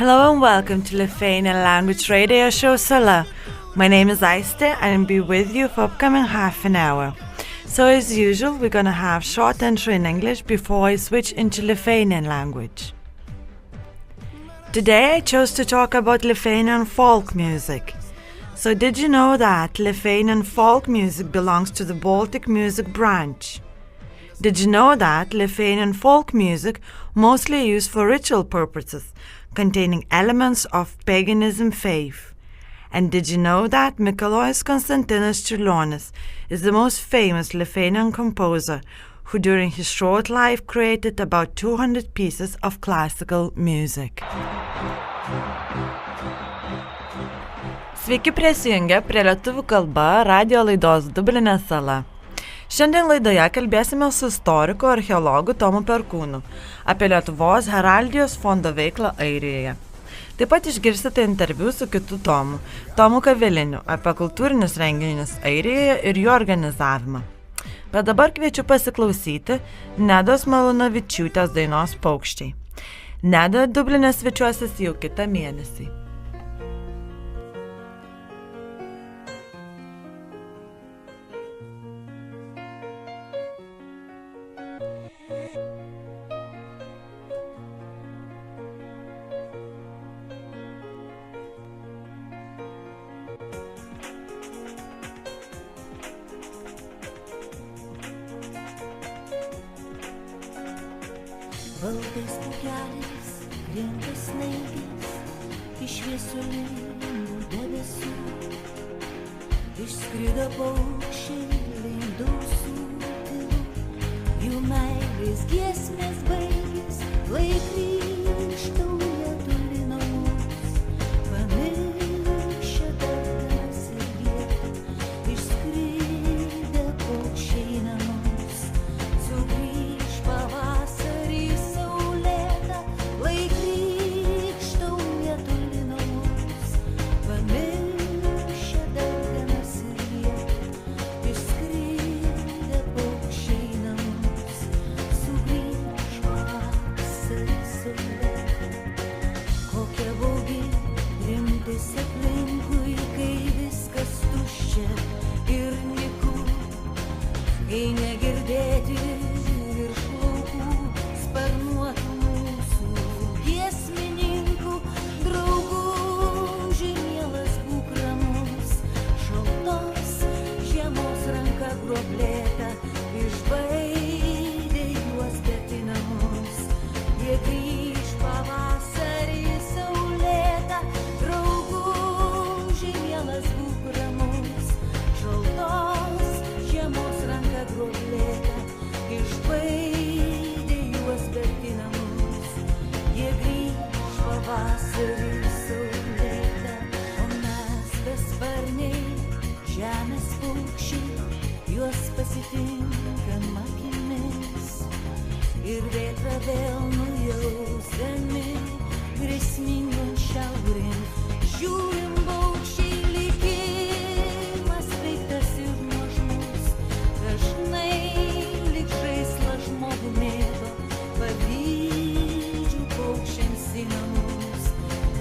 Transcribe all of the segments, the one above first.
Hello and welcome to Lithuanian Language Radio Show Sala. My name is Aiste and I'll be with you for upcoming half an hour. So as usual, we're gonna have short intro in English before I switch into Lithuanian language. Today I chose to talk about Lithuanian folk music. So did you know that Lithuanian folk music belongs to the Baltic music branch? Did you know that Lithuanian folk music mostly used for ritual purposes, containing elements of paganism faith? And did you know that Mikalojus Konstantinas Čiurlionis is the most famous Lithuanian composer who during his short life created about 200 pieces of classical music? Sveiki prisijungę prie Lietuvių kalba radio laidos Dubline sala. Šiandien laidoje kalbėsime su istoriku archeologu Tomu Perkūnu apie Lietuvos heraldijos fondo veiklą Airijoje. Taip pat išgirsite interviu su kitu Tomu Kaveliniu apie kultūrinius renginius Airijoje ir jų organizavimą. Bet dabar kviečiu pasiklausyti Nedos Malūnavičiūtės dainos Paukščiai. Neda Dubline svečiuosis jau kitą mėnesį. Baltais pūkeliais krinta snaigės iš šviesulingų debesų. Išskrido paukščiai link dausų tylų, jų meilės giesmės baigės, lai grįžtauja toli nuo mus. Pamiršę tarnas ir vietą, išskridę paukščiai į namus. Sugrįš pavasarį kai negirdėti virš laukų sparnuotų mūsų giesmininkų drauguži, mielas būk ramus, šaltos žiemos ranka groblėta išbaidė juos bet į namus. Jie grįž pavasarį saulėtą, drauguži, mielas būk ramus, šaltos žiemos ranka groblėta išbaidė juos bet į namus. Jie grįž pavasarį saulėtą, o mes besparniai žemės paukščiai juos pasitinkam akimis. Ir vėtra vėl nujausdami grėsmingon šiaurėn žiūrim paukščiai. Likimas piktas ir nuožmus, dažnai lyg žaislą žmogų mėto, pavydžiu paukščiams į namus.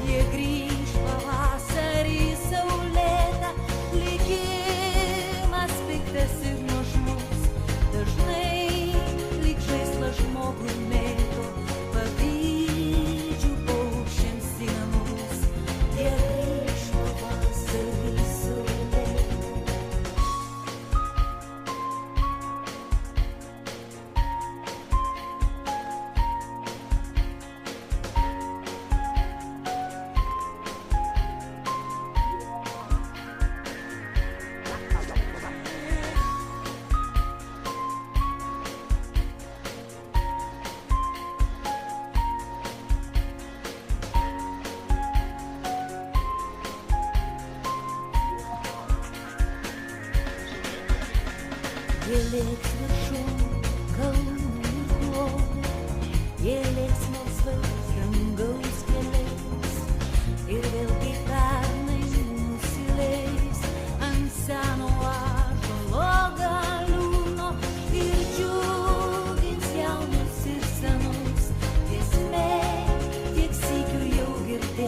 Jie grįž pavasarį saulėtą, likimas piktas ir nuožmus, dažnai lyg žaislą žmogų mėto, pavydžiu paukščiams į namus. Jie grįž pavasarį saulėtą. Jie lėks viršum kalnų ir klodų, jie lėks melsvais dangaus keliais ir vėl kaip pernai nusileis ant seno ąžuolo galiūno ir džiugins jaunus ir senus. Giesmė tiek sykių jau girdėta.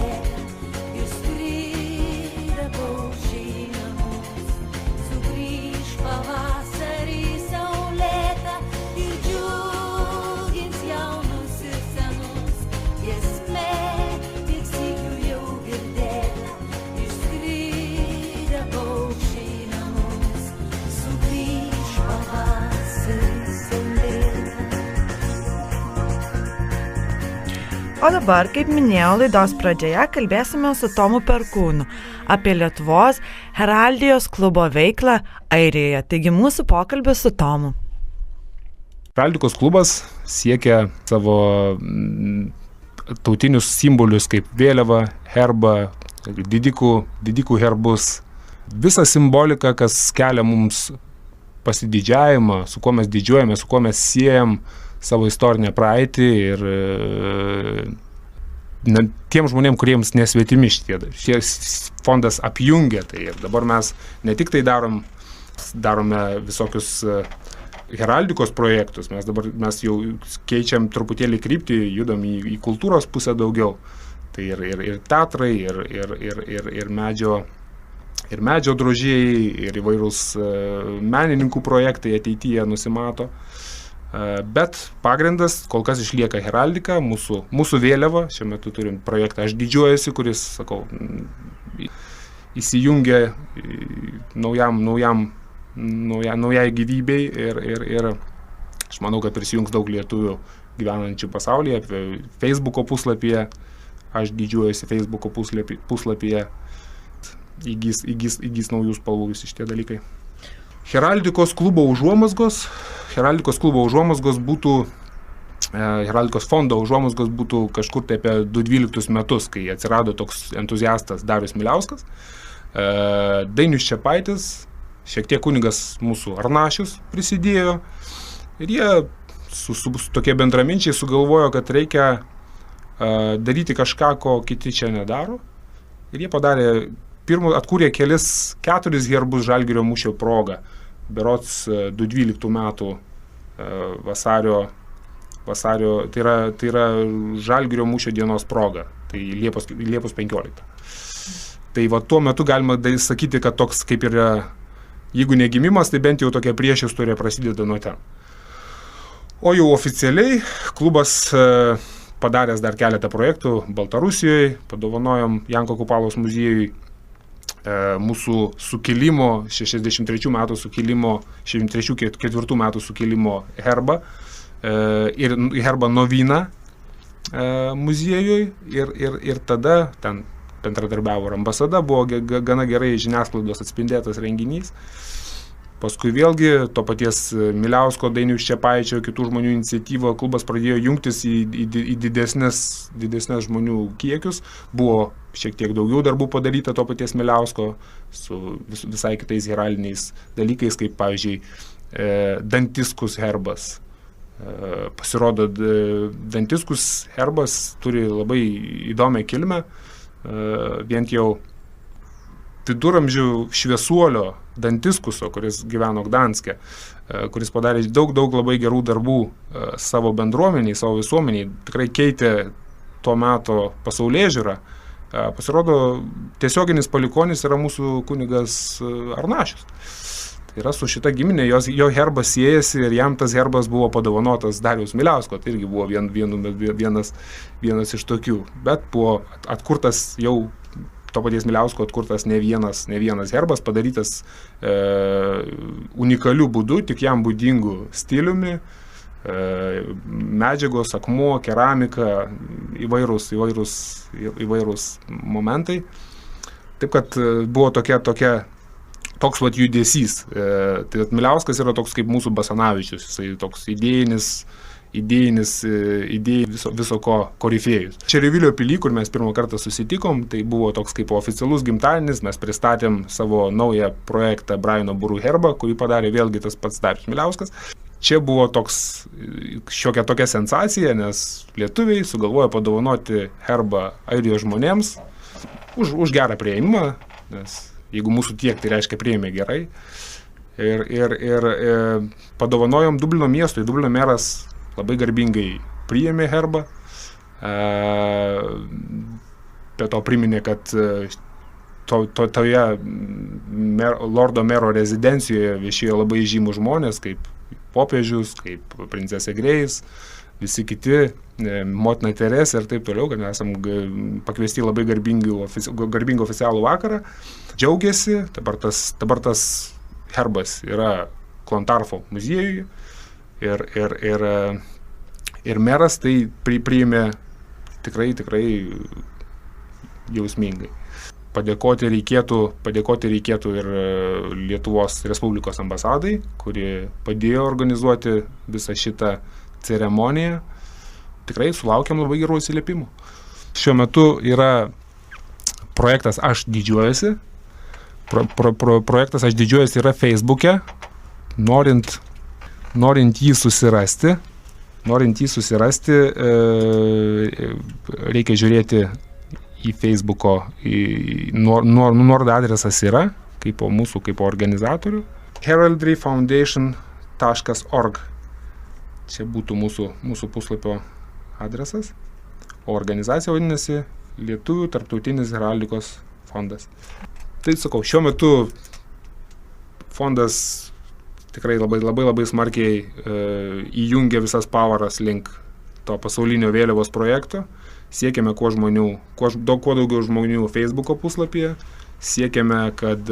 O dabar, kaip minėjau, laidos pradžioje kalbėsime su Tomu Perkūnu apie Lietuvos heraldijos klubo veiklą Airijoje. Taigi mūsų pokalbis su Tomu. Heraldikos klubas siekia savo tautinius simbolius kaip vėliava, herba, didikų herbus. Visa simbolika, kas kelia mums pasididžiavimą, su kuo mes didžiuojame, su kuo mes siejam savo istorinę praeitį ir tiem žmonėm, kuriems nesvetimi šie fondas apjungia. Tai ir dabar mes ne tik tai darome visokius heraldikos projektus, mes jau keičiam truputėlį kryptį, judam į kultūros pusę daugiau. Tai ir teatrai, ir medžio drožėjai, ir įvairūs menininkų projektai ateityje nusimato. Bet pagrindas kol kas išlieka heraldika, mūsų vėliava. Šiuo metu turim projektą Aš didžiuojuosi, kuris, įsijungia naujai gyvybei ir aš manau, kad prisijungs daug lietuvių gyvenančių pasaulyje. Facebooko puslapyje, Aš didžiuojuosi Facebooko puslapyje įgys naujus spalvų visi šitie dalykai. Heraldikos klubo užuomazgos būtų, heraldikos fondo užuomazgos būtų kažkur tai apie 2012 metus, kai atsirado toks entuziastas Darius Miliauskas, Dainius Čepaitis, šiek tiek kunigas mūsų Arnašius prisidėjo ir jie su tokie bendraminčiai sugalvojo, kad reikia daryti kažką, ko kiti čia nedaro. Ir jie atkūrė 4 herbus Žalgirio mūšio proga, berods 2012 metų vasario, tai yra Žalgirio mūšio dienos proga, tai Liepos 15. Tai va tuo metu galima sakyti, kad toks kaip ir, jeigu negimimas, tai bent jau tokia priešistorė prasideda nuo ten. O jau oficialiai klubas padaręs dar keletą projektų Baltarusijoje, padovanojom Janko Kupalos muziejui mūsų sukilimo, 63 metų sukilimo, 64 metų sukilimo herbą ir herbą Novyną muziejui ir tada ten bendradarbiavo ir ambasada, buvo gana gerai žiniasklaidos atspindėtas renginys. Paskui vėlgi to paties Miliausko, Dainiaus Čepaičio, kitų žmonių iniciatyva, klubas pradėjo jungtis į didesnes žmonių kiekius. Buvo šiek tiek daugiau darbų padaryta to paties Miliausko su visai kitais heraldiniais dalykais, kaip pavyzdžiui Dantiskus herbas. Pasirodo, Dantiskus herbas turi labai įdomią kilmę, vien jau viduramžių šviesuolio Dantiskuso, kuris gyveno Gdanske, kuris padarė daug labai gerų darbų savo bendruomeniai, savo visuomeniai, tikrai keitė to meto pasaulėžiūrą. Pasirodo, tiesioginis palikonis yra mūsų kunigas Arnašius. Tai yra su šita giminė, jo herbas siejasi ir jam tas herbas buvo padovanotas Dariaus Miliausko, tai irgi buvo vienas iš tokių. Bet buvo atkurtas jau to paties Miliausko atkurtas ne vienas herbas, padarytas unikaliu būdu, tik jam būdingu stiliumi, medžiagos, akmuo, keramika, įvairūs momentai. Taip kad buvo toks judesys. Tai Miliauskas yra toks kaip mūsų Basanavičius, jisai toks idėjai viso ko korifėjus. Čerevilio pily, kur mes pirmą kartą susitikom, tai buvo toks kaip oficialus gimtadienis, mes pristatėm savo naują projektą Briano Burų herbą, kurį padarė vėlgi tas pats Darius Miliauskas. Čia buvo toks šiokia tokia sensacija, nes lietuviai sugalvojo padovanoti herbą Airijos žmonėms už gerą priėmimą, nes jeigu mūsų tiek, tai reiškia priėmė gerai. Ir padovanojom Dublino miestui. Dublino meras labai garbingai priėmė herbą. Be to priminė, kad toje Lordo mero rezidencijoje viešėjo labai žymūs žmonės, kaip popiežius, kaip princesė Grėjus, visi kiti, motina Teresė ir taip toliau, kad mes esam pakviesti labai garbingą oficialų vakarą. Džiaugiasi, dabar tas herbas yra Klontarfo muziejuje ir meras tai priėmė tikrai jausmingai. Padėkoti reikėtų ir Lietuvos Respublikos ambasadai, kuri padėjo organizuoti visą šitą ceremoniją. Tikrai sulaukiam labai gerų atsiliepimų. Šiuo metu yra projektas Aš didžiuojuosi. Projektas Aš didžiuojuosi yra Facebook'e. Norint jį susirasti, reikia žiūrėti į Facebook'o, nuoroda adresas yra, kaip organizatorių, heraldryfoundation.org. Čia būtų mūsų puslapio adresas, o organizacija vadinasi Lietuvių tarptautinis heraldikos fondas. Tai sakau, šiuo metu fondas tikrai labai smarkiai įjungia visas pavaras link to pasaulinio vėliavos projekto. Siekiame kuo daugiau žmonių Facebook'o puslapyje. Siekiame, kad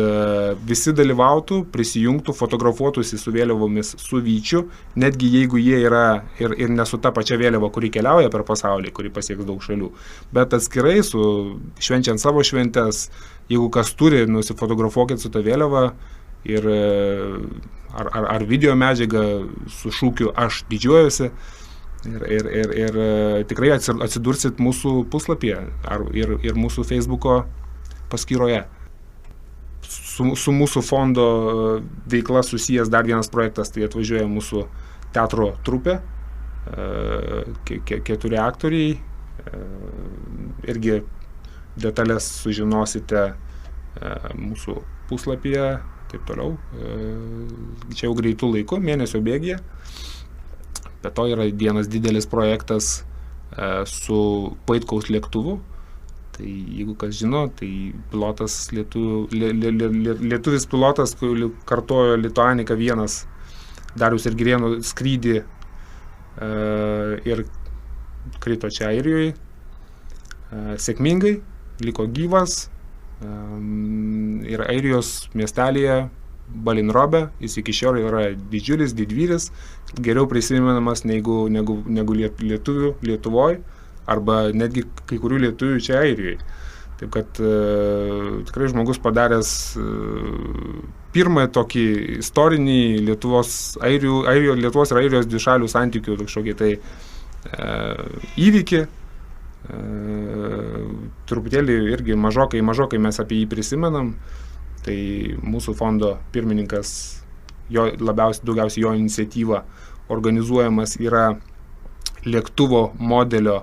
visi dalyvautų, prisijungtų, fotografuotųsi su vėliavomis su Vyčiu, netgi jeigu jie yra ir ne su ta pačia vėliava, kuri keliauja per pasaulį, kuri pasieks daug šalių. Bet atskirai, švenčiant savo šventes, jeigu kas turi, nusifotografuokit su ta vėliava ir ar video medžiagą su šūkiu Aš didžiuojuosi. Ir tikrai atsidursit mūsų puslapyje ir mūsų Facebook'o paskyroje. Su mūsų fondo veikla susijęs dar vienas projektas, tai atvažiuoja mūsų teatro trupė, 4 aktoriai, irgi detalės sužinosite mūsų puslapyje, taip toliau, čia jau greitų laikų, mėnesio bėgyje. Be to yra vienas didelis projektas su Vaitkaus lėktuvu. Tai jeigu kas žino, tai pilotas lietuvis pilotas, kurį kartojo Lituanika 1 Dariaus ir Girėno skrydį ir krito čia Airijoje. Sėkmingai, liko gyvas ir Airijos miestelėje Balinrobe, jis iki šiol yra didžiulis, didvyris, geriau prisimenamas negu lietuvių Lietuvoje, arba netgi kai kurių lietuvių čia Airijoje. Taip kad tikrai žmogus padaręs pirmąjį tokį istorinį Lietuvos ir Airijos dvišalių santykių kažkokį tai įvykį. Truputėlį irgi mažokai mes apie jį prisimenam. Tai mūsų fondo pirmininkas, daugiausiai jo iniciatyva organizuojamas yra lėktuvo modelio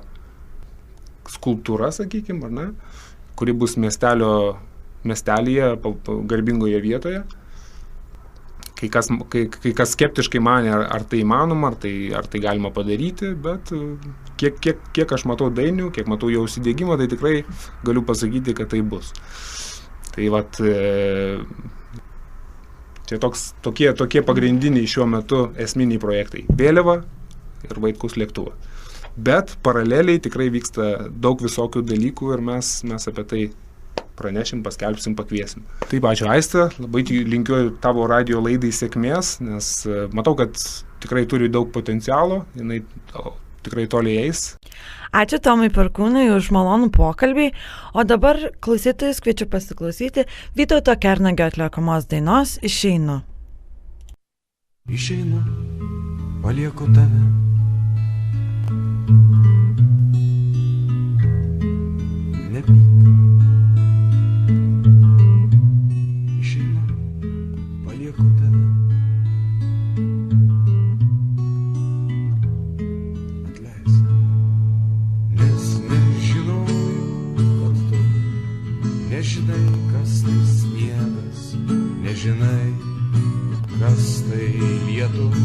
skulptūra, sakykime, ar ne, kuri bus miestelyje, garbingoje vietoje. Kai kas skeptiškai manė, ar tai įmanoma, ar tai galima padaryti, bet kiek aš matau dainių, kiek matau jau įsidėgymą, tai tikrai galiu pasakyti, kad tai bus. Tai vat, čia tokie pagrindiniai šiuo metu esminiai projektai. Vėliava ir Vaitkaus lėktuvą. Bet paraleliai tikrai vyksta daug visokių dalykų ir mes apie tai pranešim, paskelbsim, pakviesim. Taip, ačiū Aiste, labai linkiu tavo radijo laidai sėkmės, nes matau, kad tikrai turi daug potencialo, jinai tikrai toliai eis. Ačiū Tomui Perkūnui už malonų pokalbį, o dabar klausytojus kviečiu pasiklausyti Vytauto Kernagio atliekamos dainos Išeinu. Išeinu, palieku tave. Nepyk. Išeinu, palieku tave. Nežinai, kas tai sniegas, nežinai, kas tai lietus,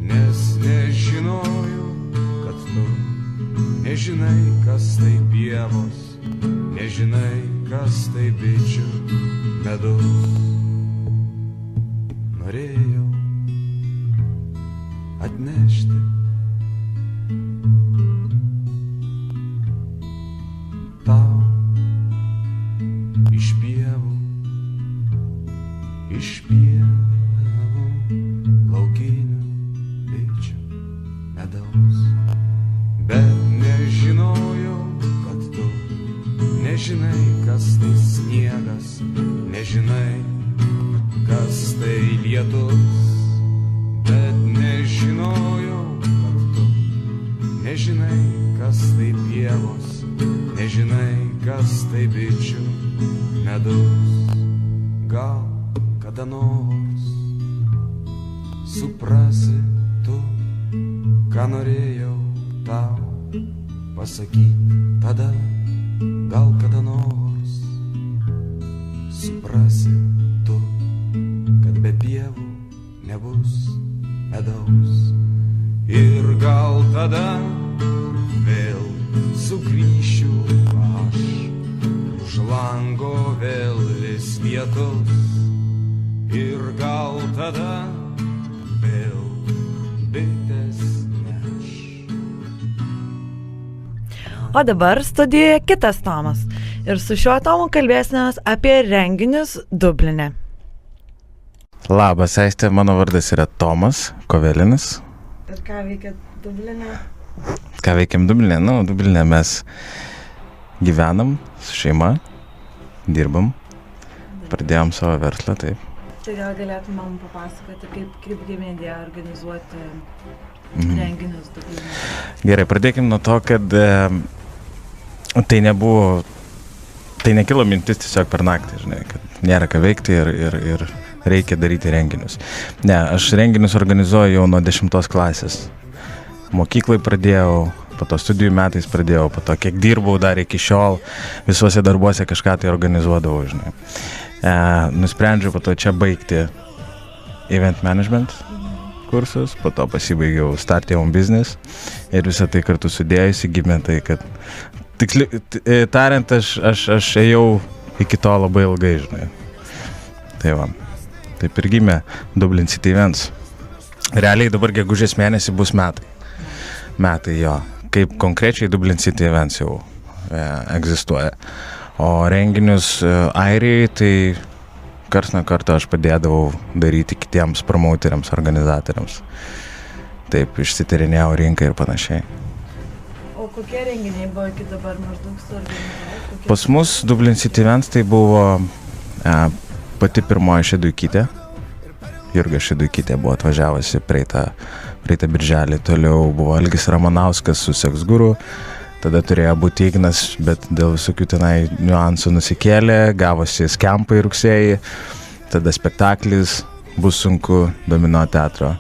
nes nežinojau, kad tu nežinai, kas tai pievos, nežinai, kas tai bičių medus. Norėjau atnešti tau iš pievų laukinių bičių medaus, bet nežinau, kas tai sniegas, nežinai, kas tai lietus, bet nežinojau kartu. Nežinai, kas tai pievos, nežinai, kas tai bičių medus. Gal kada nors suprasi tu, ką norėjau tau pasakyti tada. Gal kada nors suprasi tu, kad be pievų nebus medaus. Ir gal tada vėl sugrįšiu aš, už lango vėl lis lietus. Ir gal tada vėl bitės neš. O dabar studijoje kitas Tomas. Ir su šiuo Tomu kalbėsimės apie renginius Dubline. Labas, Aistė, mano vardas yra Tomas Kovelinis. Ir ką veikia Dubline? Ką veikiam Dubline? Dubline mes gyvenam su šeima, dirbam, pradėjom savo verslą, taip. Tai gal galėtum man papasakoti, kaip gimė idėja organizuoti renginius Dubline? Gerai, pradėkim nuo to, kad tai nekilo mintis tiesiog per naktį, žinai, kad nėra ką veikti ir reikia daryti renginius. Ne, aš renginius organizuoju jau nuo 10 klasės. Mokyklai pradėjau, po to studijų metais pradėjau, po to kiek dirbau dar iki šiol, visuose darbuose kažką tai organizuodavau, žinai. Nusprendžiau po to čia baigti event management kursus, po to pasibaigiau Start Your Own Business ir visą tai kartu sudėjusi gimė tai, kad tiksliai tariant, aš ėjau iki to labai ilgai, žinai. Tai va, taip ir gimė Dublin City Events. Realiai dabar gegužės mėnesį bus metai. Metai jo, kaip konkrečiai Dublin City Events jau egzistuoja. O renginius Airijai, tai karts nuo karto aš padėdavau daryti kitiems promauteriams, organizatoriams. Taip, išsitirinėjau rinką ir panašiai. O kokie renginiai buvo iki dabar maždaug suorganizuoti? Pas mus Dublin City Events tai buvo pati pirmoji Šeduikytė. Jurga Šeduikytė buvo atvažiavusi praeitą birželį. Toliau buvo Algis Ramanauskas su Sex Guru. Tada turėjo būti Ignas, bet dėl visokių tenai niuansų nusikėlė. Gavosi skempai rugsėjį. Tada spektaklis Bus sunku Domino teatro.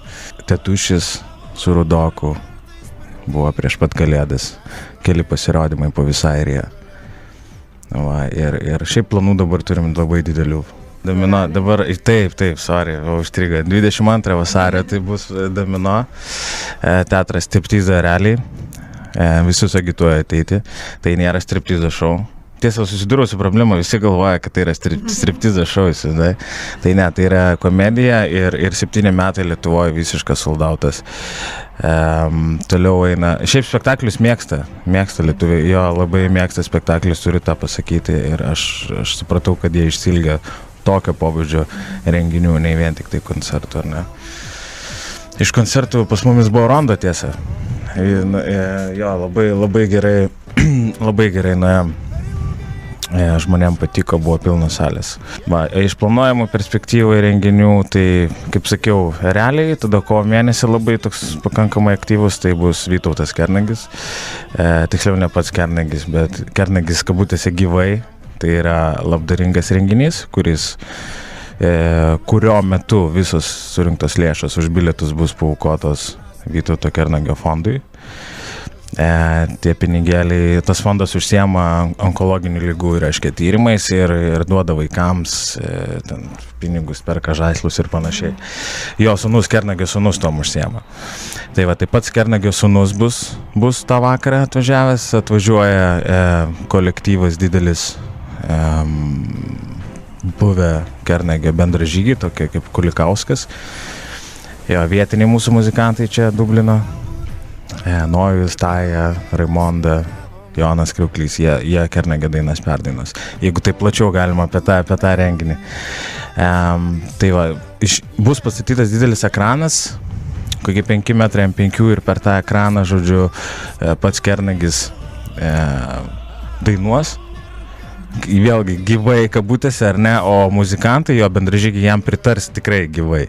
Tetušis su Rudoku buvo prieš pat Kalėdas. Keli pasirodymai po visą Airiją. Va, ir šiaip planų dabar turim labai didelių. Domino, dabar, taip, užstriga. 22 vasario tai bus Domino teatras Striptizo realiai. Visus agituoja ateiti. Tai nėra striptizo šou. Tiesa, susidūriau su problema, visi galvoja, kad tai yra striptizo šou. Tai ne, tai yra komedija ir 7 metai Lietuvoje visiškas soldautas. Toliau eina. Šiaip spektaklius mėgsta lietuviai. Jo, labai mėgsta spektaklius, turiu tą pasakyti. Ir aš supratau, kad jie išsilgia tokio pobūdžio renginių, nei vien tik tai koncertų, ar ne. Iš koncertų pas mumis buvo Rondo, tiesa. Jo, labai gerai nuėjom. Žmonėm patiko, buvo pilnos salės. Iš planuojamų perspektyvų renginių, tai, kaip sakiau, realiai, tada kovo mėnesį labai toks pakankamai aktyvus, tai bus Vytautas Kernagis. Tiksliau ne pats Kernagis, bet Kernagis kabutėse gyvai. Tai yra labdaringas renginys, kurio metu visos surinktos lėšos už bilietus bus paaukotos Vytauto Kernagio fondui. Tie pinigėliai, tas fondas užsiema onkologinių ligų ir tyrimais ir duoda vaikams ten, pinigus, perka žaislus ir panašiai. Jo sūnus, Kernagio sūnus tom užsiema. Tai va, taip pat Kernagio sūnus bus tą vakarą atvažiuoja kolektyvas didelis, buvę Kernagio bendražygiai, tokie kaip Kulikauskas. Jo, vietiniai mūsų muzikantai čia Dublino. Nojus, Taja, Raimonda, Jonas Kriuklys, jie Kernagio dainas perdainos. Jeigu tai plačiau galima apie tą renginį. Tai va, bus pastatytas didelis ekranas, kokie 5 metrai ant 5 ir per tą ekraną, žodžiu, pats Kernagis dainuos. vėlgi gyvai kabutėse ar ne, o muzikantai, jo bendražygiai jam pritars tikrai gyvai.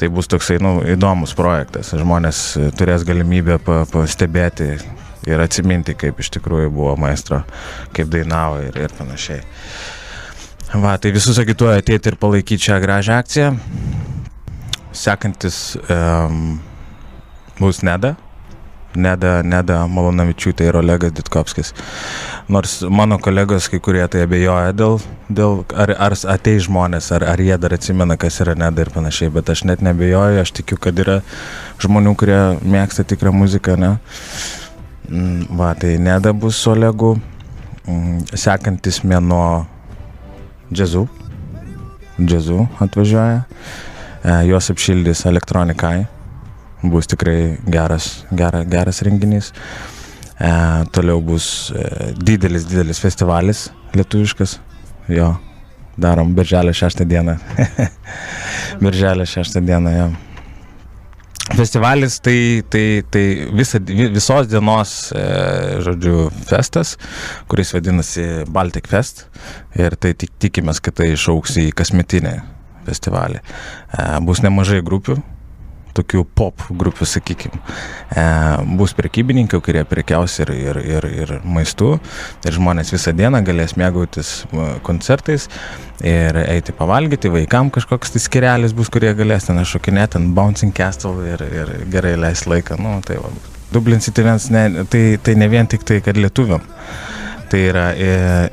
Tai bus toksai, įdomus projektas. Žmonės turės galimybę pastebėti ir atsiminti, kaip iš tikrųjų buvo maestro, kaip dainavo ir panašiai. Va, tai visus agituoju ateiti ir palaikyti šią gražią akciją. Sekantis bus Neda Malonavičiūtė ir Olegas Ditkovskis. Nors mano kolegos, kai kurie tai abejoja dėl ar ateis žmonės, ar jie dar atsimena, kas yra Neda ir panašiai, bet aš net neabejoju, aš tikiu, kad yra žmonių, kurie mėgsta tikrą muziką, ne? Va, tai Neda bus su Olegu. Sekantis mėnuo Džiazu atvažiuoja. Juos apšildys Elektronikai. Bus tikrai geras renginys. Toliau bus didelis festivalis lietuviškas. Jo, darom birželio 6 dieną. Birželio 6 dieną, jo. Festivalis tai visos dienos, žodžiu, festas, kuris vadinasi Baltic Fest. Ir tai tikimės, kad tai išaugs į kasmetinį festivalį. Bus nemažai grupių, tokių pop grupių, sakykime. Bus prekybininkai, kurie prekiaus ir maistu. Ir žmonės visą dieną galės mėgautis koncertais ir eiti pavalgyti. Vaikam kažkoks tai skirelis bus, kurie galės ten šokinėti ant Bouncing Castle ir gerai leis laiką. Tai va. Dublin City Events tai ne vien tik tai, kad lietuviam. Tai yra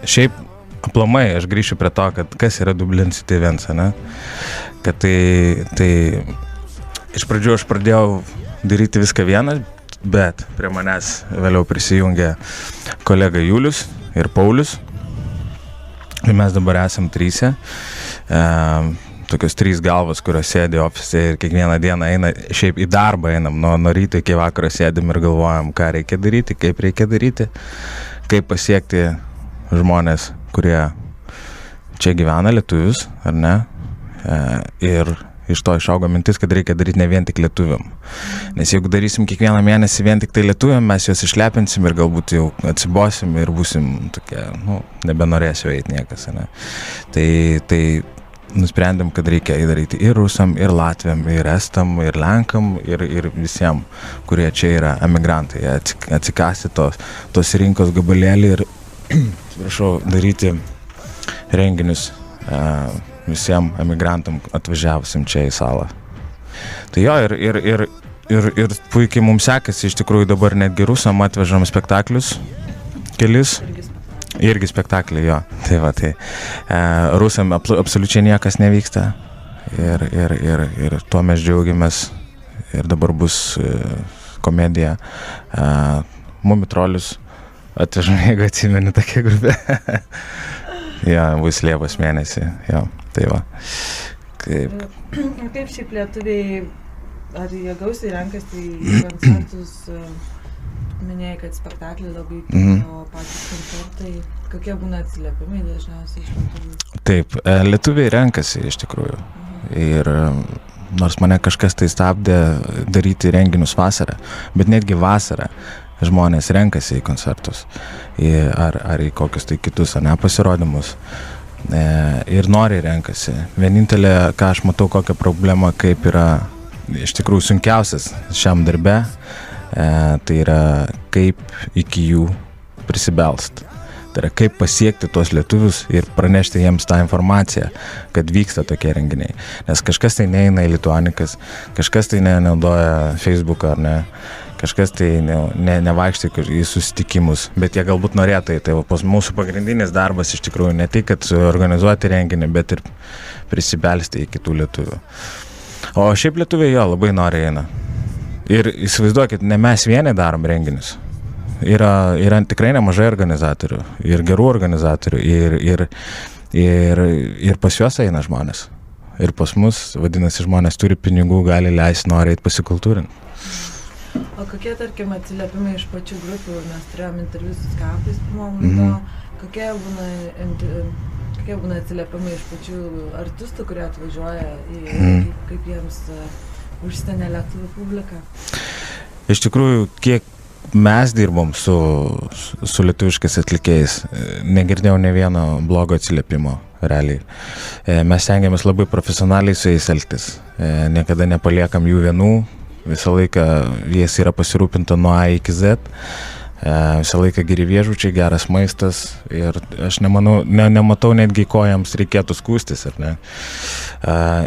šiaip aplamai, aš grįšiu prie to, kad kas yra Dublin City Events, ne? Kad tai iš pradžių aš pradėjau daryti viską vienas, bet prie manęs vėliau prisijungė kolega Julius ir Paulius. Ir mes dabar esam 3. Tokios 3 galvos, kurios sėdi ofise ir kiekvieną dieną eina, šiaip į darbą einam, nuo ryto iki vakaro sėdim ir galvojam, ką reikia daryti, kaip pasiekti žmonės, kurie čia gyvena, lietuvius, ar ne? Ir iš to išaugo mintis, kad reikia daryti ne vien tik lietuviam. Nes jeigu darysim kiekvieną mėnesį vien tik tai lietuviam, mes juos išlepinsim ir galbūt jau atsibosim ir būsim tokie, nebenorėsiu eiti niekas. Ne? Tai nusprendėm, kad reikia daryti ir rusam, ir latviam, ir estam, ir lenkam, ir visiems, kurie čia yra emigrantai. Atsikasti tos rinkos gabalėlį ir daryti renginius visiems emigrantam atvažiavusim čia į salą. Tai jo, ir puikiai mums sekasi, iš tikrųjų dabar netgi rusam atvežam spektaklius, kelis. Irgi spektakliai, jo. Tai va, rusam absoliučiai niekas nevyksta. Ir tuo mes džiaugiamės. Ir dabar bus komedija. Mumitrolius atvežam, jeigu atsimeni tokia grupė. Jo, bus Liepos mėnesį, jo, tai va. Kaip šiaip lietuviai, ar jie gausiai renkasi į koncertus, minėjai, kad spektakliai labai o patys koncertai, kokie būna atsiliepimai dažniausiai iš lietuvių? Taip, lietuviai renkasi iš tikrųjų. Ir nors mane kažkas tai stabdė daryti renginius vasarą, bet netgi vasarą žmonės renkasi į koncertus ar į kokius tai kitus pasirodymus ir noriai renkasi. Vienintelė, ką aš matau, kokią problemą, kaip yra iš tikrųjų sunkiausias šiam darbe, tai yra kaip iki jų prisibelst. Tai yra kaip pasiekti tuos lietuvius ir pranešti jiems tą informaciją, kad vyksta tokie renginiai. Nes kažkas tai neina į Lituanikas, kažkas tai nenaudoja Facebooką ar ne, kažkas tai nevaikštai į susitikimus, bet jie galbūt norėtų. Tai mūsų pagrindinis darbas iš tikrųjų ne tik, kad organizuoti renginį, bet ir prisibelsti į kitų lietuvių. O šiaip lietuviai jo labai noriai eina. Ir įsivaizduokit, ne mes vieni darom renginius. Yra tikrai nemažai organizatorių ir gerų organizatorių ir pas juos eina žmonės. Ir pas mus, vadinasi, žmonės turi pinigų, gali leisti, nori eiti pasikultūrinti. O kokie, tarkim, atsiliepimai iš pačių grupių, mes turėjom interviu su Skapais pirmom laido, kokie būna atsiliepimai iš pačių artistų, kurie atvažiuoja kaip jiems užsienio lietuvių publika? Iš tikrųjų, mes dirbom su lietuviškais atlikėjais, negirdėjau ne vieno blogo atsiliepimo, realiai. Mes stengiamės labai profesionaliai su jais elgtis, niekada nepaliekam jų vienų, visą laiką jais yra pasirūpinta nuo A iki Z, visą laiką geri viešbučiai, geras maistas ir aš nematau netgi ko jiems reikėtų skūstis, ar ne.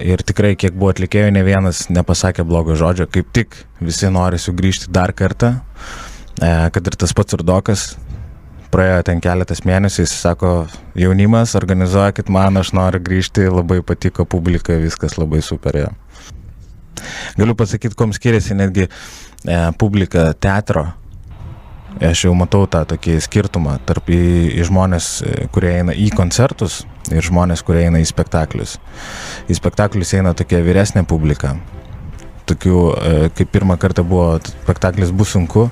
Ir tikrai, kiek buvo atlikėjų, ne vienas nepasakė blogo žodžio, kaip tik visi nori sugrįžti dar kartą, kad ir tas pats Urdokas, praėjo ten keletas mėnesių, jis sako, jaunimas, organizuokit man, aš noriu grįžti, labai patiko publika, viskas labai super. Ja. Galiu pasakyti, kom skiriasi netgi publika teatro. Aš jau matau tą tokį skirtumą tarp į žmonės, kurie eina į koncertus ir žmonės, kurie eina į spektaklius. Į spektaklius eina tokia vyresnė publika. Tokių, kaip pirmą kartą buvo spektaklis Bus sunku,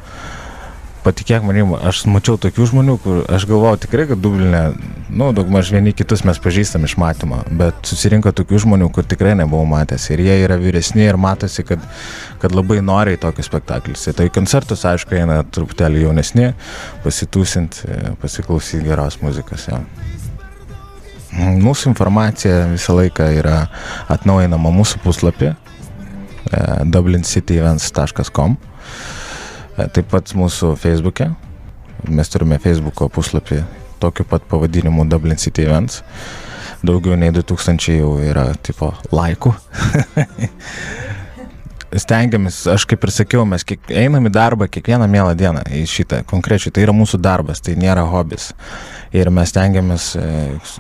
patikėk manim, aš mačiau tokių žmonių, kur aš galvojau tikrai, kad Dubline, daugmaž vieni kitus mes pažįstam iš matymo, bet susirinko tokių žmonių, kur tikrai nebuvau matęs ir jie yra vyresni ir matosi, kad labai nori į tokius spektaklius. Tai koncertus, aišku, eina truputėlį jaunesni, pasitūsint, pasiklausyti geros muzikos. Ja. Mūsų informacija visą laiką yra atnaujinama mūsų puslapį dublincityevents.com. Taip pat mūsų Facebook'e, mes turime Facebook'o puslapį tokiu pat pavadinimu Dublin City Events, daugiau nei 2000 jau yra tipo laikų. Stengiamės, aš kaip ir sakiau, mes einam į darbą kiekvieną mielą dieną į šitą konkrečiai, tai yra mūsų darbas, tai nėra hobis. Ir mes stengiamės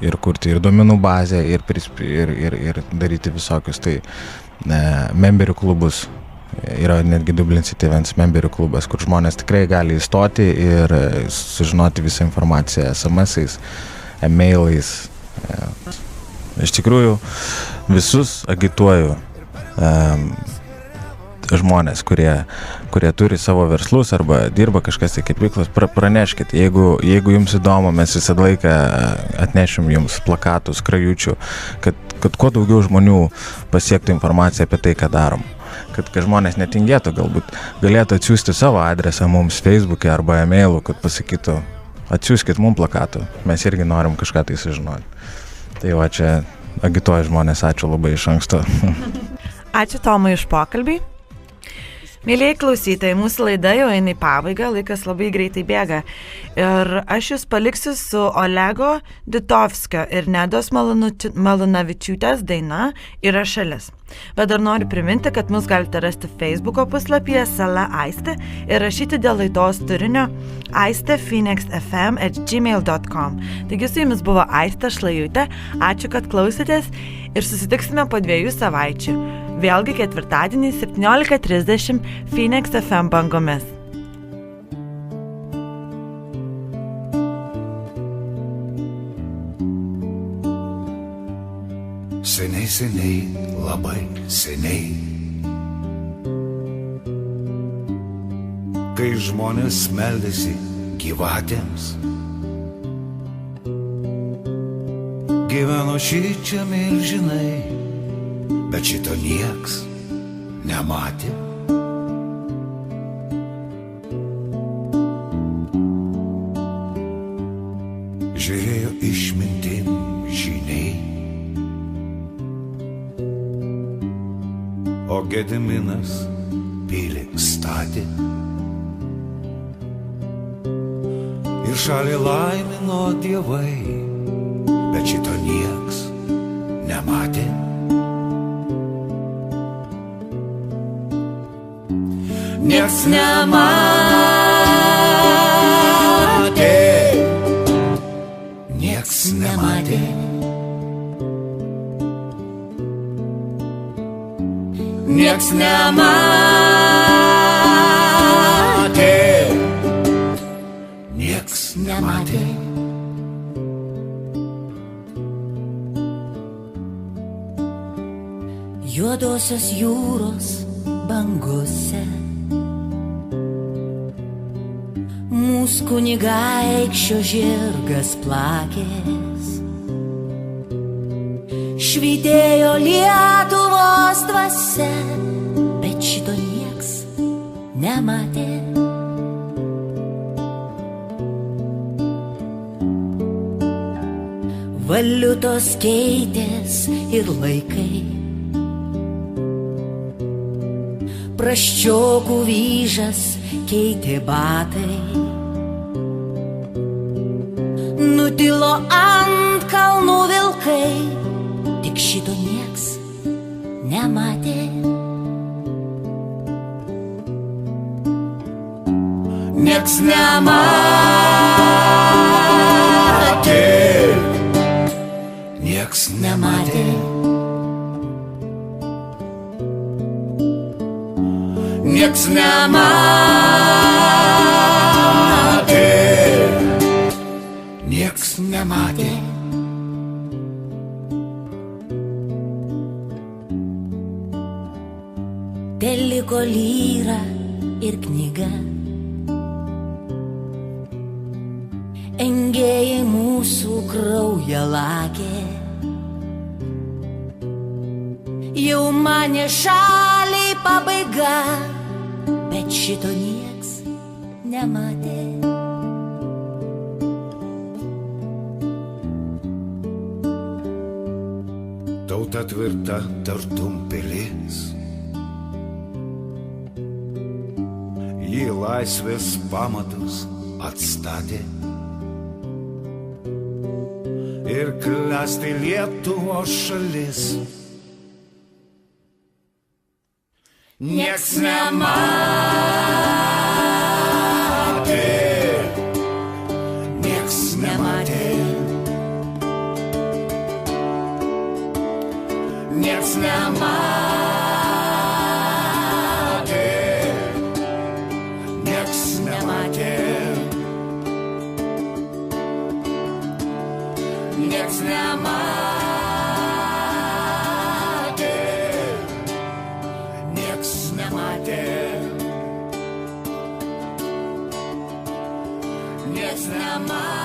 ir kurti ir duomenų bazę, ir daryti visokius tai memberių klubus. Yra netgi Dublin City Events memberių klubas, kur žmonės tikrai gali įstoti ir sužinoti visą informaciją SMS-ais, e-mailais. Iš tikrųjų, visus agituoju žmonės, kurie turi savo verslus arba dirba kažkas tai kaip veiklos, praneškit. Jeigu jums įdomu, mes visą laiką atnešim jums plakatų, skrajučių, kad kuo daugiau žmonių pasiektų informaciją apie tai, ką darom. Kad žmonės netingėtų, galbūt galėtų atsiųsti savo adresą mums Facebook'e arba e-mailu, kad pasakytų, atsiųskit mums plakatų, mes irgi norim kažką tai sužinoti. Tai va čia agituoju žmonės, ačiū labai iš anksto. Ačiū Tomai iš pokalbį. Mėlyjei klausytojai, mūsų laida jau eina į pabaigą, laikas labai greitai bėga. Ir aš jūs paliksiu su Olego Ditovskio ir Nedos Malūnavičiūtės daina Yra šalis. Bet dar noriu priminti, kad mus galite rasti Facebook'o puslapyje Sala Aistė ir rašyti dėl laidos turinio aistefphoenixfm@gmail.com. Taigi su jumis buvo Aistė Šlajutė, ačiū, kad klausėtės ir susitiksime po 2 savaičių. Vėlgi ketvirtadienį 17:30 Phoenix FM bangomis. Seniai, seniai, labai seniai, kai žmonės meldėsi gyvatėms, gyveno šičia milžinai, bet šito nieks nematė. Žiūrėjo išmintim žiniai, o Gediminas pilį statė ir šalį laimino dievai, bet šito nieks nematė. Nieks nematė, nieks nematė, nieks nematė, nieks nematė. Juodosios jūros bangose mūsų kunigaikščio žirgas plakės, švytėjo Lietuvos dvasia, bet šito nieks nematė. Valiutos keitės ir laikai, praščiokų vyžas keitė batai. Nutilo ant kalnų vilkai, tik šito nieks nematė. Nieks nematė, nieks nematė, nieks nematė, nieks nematė. Teliko lyra ir knyga, engėjai mūsų kraują lakė. Jau mane šaliai pabaiga, bet šito nieks nematė. Tauta tvirta tartum pilis, ji laisvės pamatus atstatė. Ir klesti Lietuvos šalis. Nieks nematė, nieks nematė, nieks nematė, nieks nematė, nieks nematė, nieks nematė, nieks nematė.